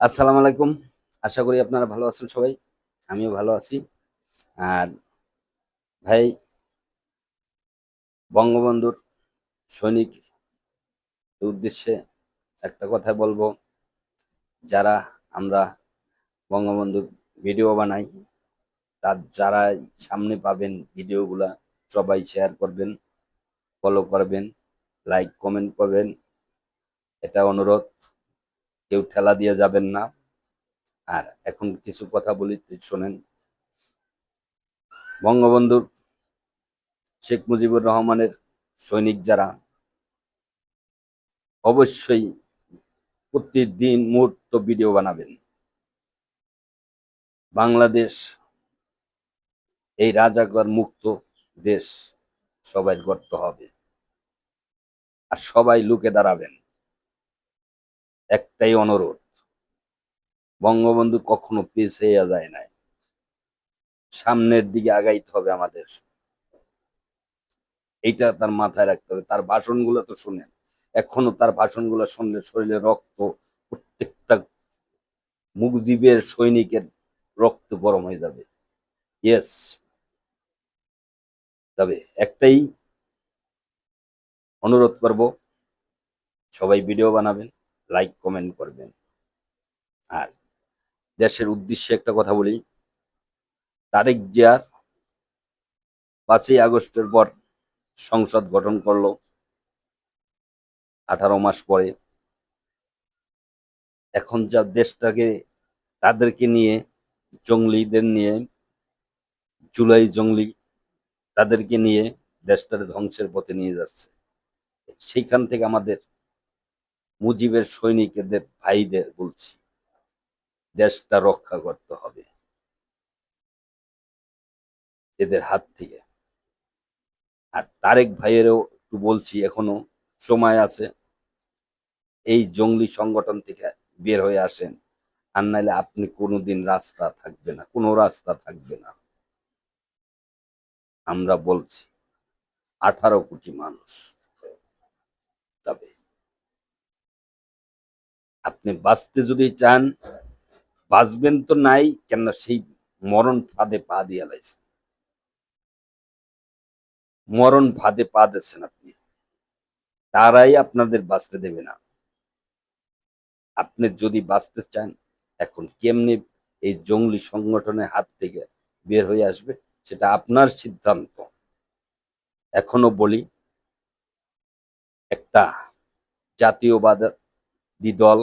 আসসালামু আলাইকুম। আশা করি আপনারা ভালো আছেন সবাই। আমিও ভালো আছি। আর ভাই, বঙ্গবন্ধুর সৈনিক উদ্দেশ্যে একটা কথা বলবো, যারা আমরা বঙ্গবন্ধুর ভিডিও বানাই, যারাই সামনে পাবেন ভিডিওগুলা সবাই শেয়ার করবেন, ফলো করবেন, লাইক কমেন্ট করবেন। এটা অনুরোধ, কেউ ঠেলা দিয়ে যাবেন না। আর এখন কিছু কথা বলি, শোনেন। বঙ্গবন্ধুর শেখ মুজিবুর রহমানের সৈনিক যারা, অবশ্যই প্রতিদিন মুহূর্ত ভিডিও বানাবেন। বাংলাদেশ এই রাজাকার মুক্ত দেশ সবাই গড়তে হবে, আর সবাই লুকে দাঁড়াবেন। একটাই অনুরোধ, বঙ্গবন্ধু কখনো পিছিয়ে যায় নাই, সামনের দিকে আগাইতে হবে আমাদের। এইটা তার মাথায় রাখতে হবে। তার ভাষণগুলো তো শুনেন, এখনো তার ভাষণগুলো শুনলে শরীরে রক্ত, প্রত্যেকটা মুজিবের সৈনিকের রক্ত গরম হয়ে যাবে। ইয়েস। তবে একটাই অনুরোধ করব, সবাই ভিডিও বানাবেন, লাইক কমেন্ট করবেন। আর দেশের উদ্দেশ্যে একটা কথা বলি, তারেক জিয়ার 5ই আগস্টের পর সংসদ গঠন করলো 18 মাস পরে। এখন যা দেশটাকে তাদেরকে নিয়ে, জঙ্গলিদের নিয়ে, জুলাই জঙ্গলি, তাদেরকে নিয়ে দেশটার ধ্বংসের পথে নিয়ে যাচ্ছে। সেইখান থেকে আমাদের মুজিবের সৈনিকদের ভাইদের বলছি, দেশটা রক্ষা করতে হবে এদের হাত থেকে। আর তারেক ভাইয়েরও একটু বলছি, এখনো সময় আছে, এই জঙ্গলি সংগঠন থেকে বের হয়ে আসেন। আর নাইলে আপনি কোনোদিন রাস্তা থাকবে না, কোনো রাস্তা থাকবে না। আমরা বলছি 18 কোটি মানুষ। তবে আপনি বাঁচতে যদি চান, বাঁচবেন তো নাই কেন, সেই মরণ ফাঁদে পা দিয়ে লাইছেন, মরণ ফাঁদে পা দিচ্ছেন আপনি। তারাই আপনাদের বাঁচতে দেবে না। আপনি যদি বাঁচতে চান, এখন কেমনি এই জঙ্গলি সংগঠনের হাত থেকে বের হয়ে আসবে, সেটা আপনার সিদ্ধান্ত। এখনো বলি, একটা জাতীয়বাদী দল